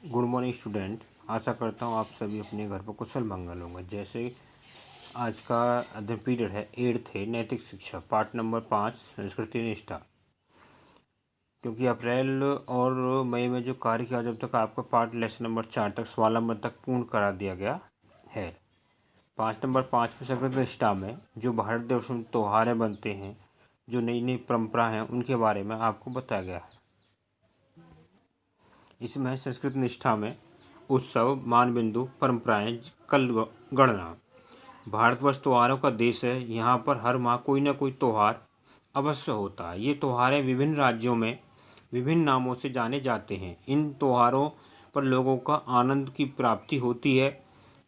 Good morning student. आशा करता हूँ आप सभी अपने घर पर कुशल मंगल होंगे। जैसे आज का अध्ययन पीरियड है 8th है नैतिक शिक्षा पार्ट नंबर 5 संस्कृति निष्ठा। क्योंकि अप्रैल और मई में जो कार्य किया जब तक आपका पार्ट लेसन नंबर 4 तक स्वावलंबन तक पूर्ण करा दिया गया है। 5 नंबर 5 में संस्कृति निष्ठा में जो भारत देश में त्योहारें बनते हैं, जो नई नई परंपरा हैं, उनके बारे में आपको बताया गया है। इसमें संस्कृत निष्ठा में उत्सव, मानबिंदु, परंपराएं, कल गणना। भारतवर्ष त्योहारों का देश है। यहाँ पर हर माह कोई ना कोई त्यौहार अवश्य होता है। ये त्योहारें विभिन्न राज्यों में विभिन्न नामों से जाने जाते हैं। इन त्योहारों पर लोगों का आनंद की प्राप्ति होती है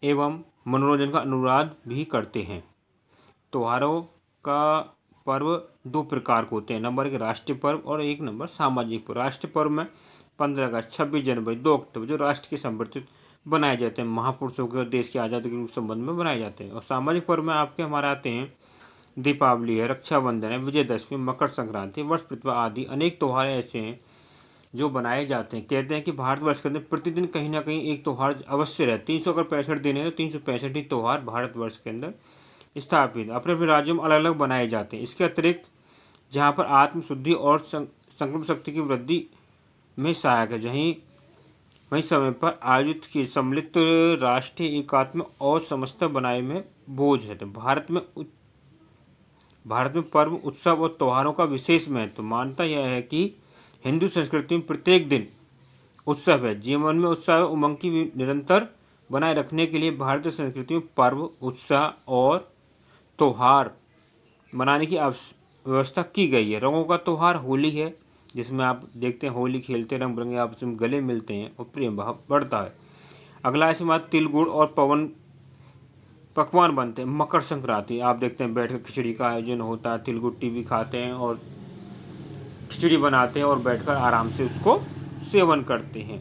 एवं मनोरंजन का अनुराग भी करते हैं। त्योहारों का पर्व दो प्रकार के होते हैं। नंबर 1 राष्ट्रीय पर्व और एक नंबर सामाजिक पर्व। राष्ट्रीय पर्व में 15 अगस्त, 26 जनवरी, 2 अक्टूबर जो राष्ट्र के समर्पित बनाए जाते हैं, महापुरुषों के देश की आज़ादी के संबंध में बनाए जाते हैं। और सामाजिक पर्व में आपके हमारे आते हैं दीपावली है, रक्षाबंधन है, विजयदशमी, मकर संक्रांति, वर्ष प्रतिभा आदि अनेक त्यौहार ऐसे हैं जो बनाए जाते हैं। कहते हैं कि भारतवर्ष के अंदर प्रतिदिन कहीं ना कहीं एक त्यौहार अवश्य रहते हैं। 365 दिन है तो 365 ही त्यौहार भारतवर्ष के अंदर स्थापित अपने अपने राज्यों में अलग अलग बनाए जाते हैं। इसके अतिरिक्त जहाँ पर आत्मशुद्धि और संकल्प शक्ति की वृद्धि में सहायक है, वहीं समय पर आयोजित की सम्मिलित राष्ट्रीय एकात्म और समस्त बनाए में बोझ है। तो भारत में पर्व, उत्सव और त्योहारों का विशेष महत्व मानता यह है कि हिंदू संस्कृति में प्रत्येक दिन उत्सव है। जीवन में उत्साह उमंग की निरंतर बनाए रखने के लिए भारतीय संस्कृति में पर्व, उत्साह और त्योहार मनाने की व्यवस्था की गई है। रंगों का त्यौहार होली है, जिसमें आप देखते हैं होली खेलते रंग बिरंगे आपस में गले मिलते हैं और प्रेम भाव बढ़ता है। अगला इसके बाद तिल गुड़ और पकवान बनते हैं। मकर संक्रांति आप देखते हैं बैठकर खिचड़ी का आयोजन होता है। तिल गुड़ भी खाते हैं और खिचड़ी बनाते हैं और बैठकर आराम से उसको सेवन करते हैं।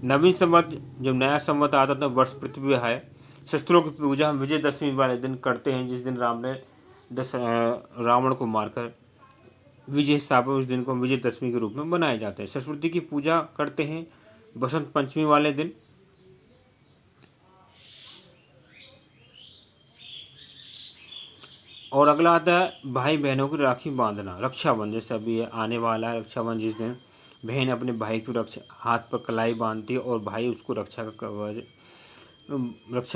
नवीन संवत, जब नया संवत आता था, वर्ष पृथ्वी है, शस्त्रों की पूजा हम विजयदशमी वाले दिन करते हैं, जिस दिन राम ने रावण को मारकर विजय स्थापन, उस दिन को विजयदशमी के रूप में मनाए जाते हैं। सरस्वती की पूजा करते हैं बसंत पंचमी वाले दिन। और अगला आता है भाई बहनों की राखी बांधना, रक्षाबंधन। जैसे अभी आने वाला है रक्षाबंधन, जिस दिन बहन अपने भाई की हाथ पर कलाई बांधती है और भाई उसको रक्षा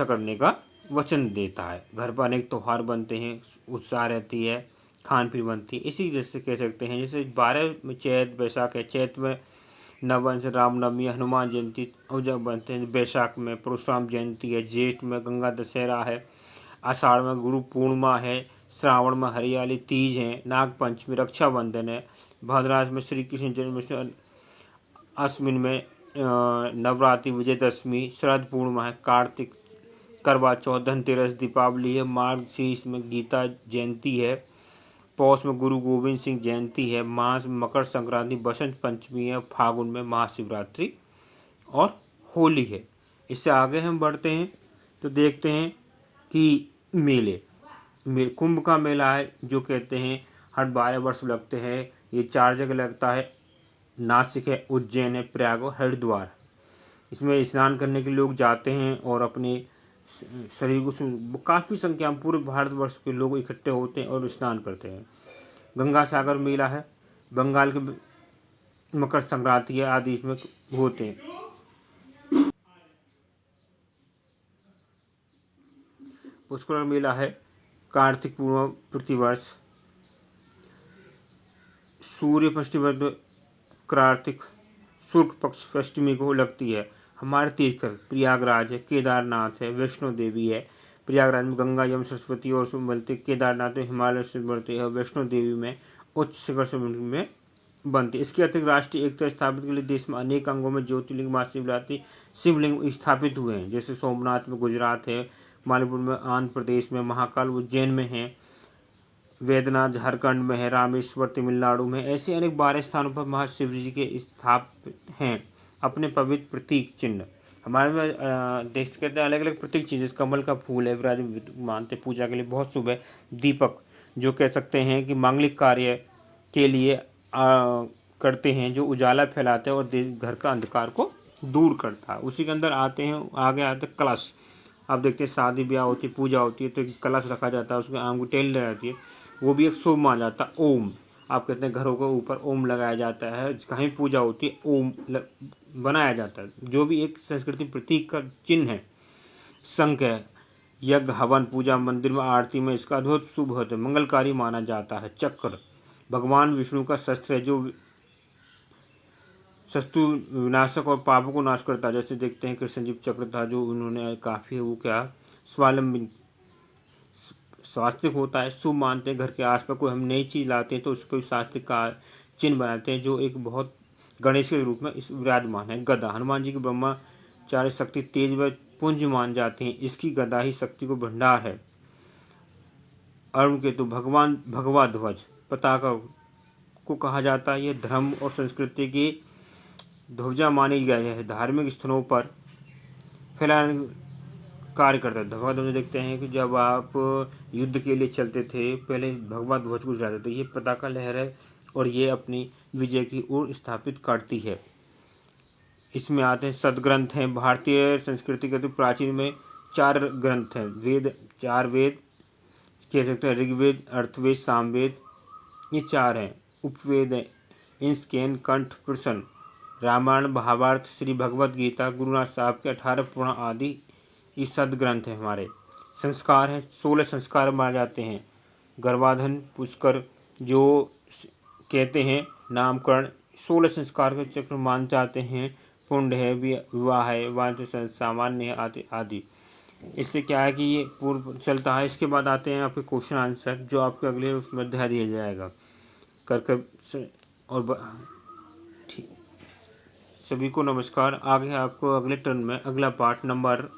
करने का वचन देता है। घर पर अनेक त्यौहार बनते हैं, उत्साह रहती है, खान पीन बनती है। इसी जैसे कह सकते हैं, जैसे 12 में चैत बैसाख है, चैत में नववर्ष, रामनवमी, हनुमान जयंती और जब बनते हैं। बैसाख में परशुराम जयंती है, ज्येष्ठ में गंगा दशहरा है, आषाढ़ में गुरु पूर्णिमा है, श्रावण में हरियाली तीज है, नाग पंचमी, रक्षाबंधन है, भाद्रमास में श्री कृष्ण जन्माष्टमी, अश्विन में नवरात्रि, विजयदशमी, शरद पूर्णिमा है, कार्तिक करवा चौथ, धनतेरस, दीपावली है, मार्गशीर्ष में गीता जयंती है, पौष में गुरु गोविंद सिंह जयंती है, मास में मकर संक्रांति, बसंत पंचमी है, फागुन में महाशिवरात्रि और होली है। इससे आगे हम बढ़ते हैं तो देखते हैं कि कुंभ का मेला है, जो कहते हैं हर 12 वर्ष लगते हैं। ये 4 जगह लगता है, नासिक है, उज्जैन है, प्रयाग और हरिद्वार। इसमें स्नान करने के लोग जाते हैं और अपने शरीर को काफ़ी संख्या में पूरे भारतवर्ष के लोग इकट्ठे होते हैं और स्नान करते हैं। गंगा सागर मेला है, बंगाल के मकर संक्रांति आदि इसमें होते हैं। पुष्कर मेला है, कार्तिक पूर्णिमा प्रतिवर्ष, सूर्य पश्चिम कार्तिक शुक्ल पक्ष अष्टमी को लगती है। हमारे तीर्थ प्रयागराज है, केदारनाथ है, वैष्णो देवी है। प्रयागराज में गंगा यम सरस्वती और मिलती, केदारनाथ में हिमालय से बढ़ती है, वैष्णो देवी में उच्च शिखर में बनती है। इसके अतिरिक्त राष्ट्रीय एकता स्थापित के लिए देश में अनेक अंगों में ज्योतिर्लिंग, महाशिवरात्रि, शिवलिंग स्थापित हुए हैं। जैसे सोमनाथ में गुजरात है, मणिपुर में, आंध्र प्रदेश में, महाकाल उज्जैन में है, वैद्यनाथ झारखंड में है, रामेश्वर तमिलनाडु में। ऐसे अनेक 12 स्थानों पर महाशिव जी के स्थापित हैं अपने पवित्र प्रतीक चिन्ह। हमारे में देख कहते हैं अलग अलग प्रतीक चिन्ह, जैसे कमल का फूल है, विराज मानते पूजा के लिए बहुत शुभ है। दीपक जो कह सकते हैं कि मांगलिक कार्य के लिए करते हैं, जो उजाला फैलाते हैं और घर का अंधकार को दूर करता है। उसी के अंदर आते हैं, आगे आते हैं कलश। आप देखते हैं शादी ब्याह होती है, पूजा होती है तो एक कलश रखा जाता है, उसके आम की टेल लगाती है, वो भी एक शुभ माना जाता है। ओम, आप कहते हैं घरों के ऊपर ओम लगाया जाता है, कहीं पूजा होती है ओम बनाया जाता है, जो भी एक संस्कृति प्रतीक का चिन्ह है। शंख है, यज्ञ हवन पूजा मंदिर में आरती में इसका अद्भुत शुभ होता है, मंगलकारी माना जाता है। चक्र भगवान विष्णु का शस्त्र है, जो शत्रु विनाशक और पापों को नाश करता है। जैसे देखते हैं कि संजीव चक्र था, जो उन्होंने काफ़ी वो क्या स्वावलंबी स्वास्तिक होता है, शुभ मानते हैं। घर के आसपास कोई हम नई चीज़ लाते हैं तो उसको स्वास्तिक का चिन्ह बनाते हैं, जो एक बहुत गणेश के रूप में इस विराजमान है। गदा हनुमान जी की ब्रह्मचार्य शक्ति तेज व पुंज मान जाते हैं, इसकी गदा ही शक्ति को भंडार है। अरुण केतु भगवान भगवा ध्वज पताका को कहा जाता है, यह धर्म और संस्कृति की ध्वजा मानी गई है, धार्मिक स्थलों पर फैलाने कार्य करता है। भगवा ध्वज देखते हैं कि जब आप युद्ध के लिए चलते थे पहले भगवा ध्वज को जाते थे, ये पताका लहर है और ये अपनी विजय की ओर स्थापित करती है। इसमें आते हैं सदग्रंथ हैं। भारतीय संस्कृति के तो प्राचीन में 4 ग्रंथ हैं, वेद 4 वेद कह सकते हैं, ऋग्वेद अर्थवेद सामवेद, ये 4 हैं। उपवेद हैं इंस्केन कंठ प्रसन, रामायण महाभारत श्री भगवद गीता गुरु नानक साहब के 18 पुराण आदि ये सदग्रंथ हैं। हमारे संस्कार हैं, 16 संस्कार माने जाते हैं। गर्भाधान पुष्कर जो कहते हैं, नामकरण 16 संस्कार के चक्र मान जाते हैं। पुण्य है, विवाह है, वाणिज्य सामान्य है आदि। इससे क्या है कि ये पूर्व चलता है। इसके बाद आते हैं आपके क्वेश्चन आंसर, जो आपके अगले उसमें अध्याय दिया जाएगा कर और ठीक। सभी को नमस्कार। आगे आपको अगले टर्न में अगला पार्ट नंबर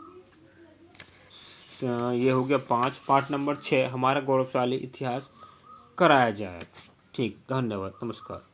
ये हो गया 5, पार्ट नंबर 6 हमारा गौरवशाली इतिहास कराया जाएगा। ठीक, धन्यवाद, नमस्कार।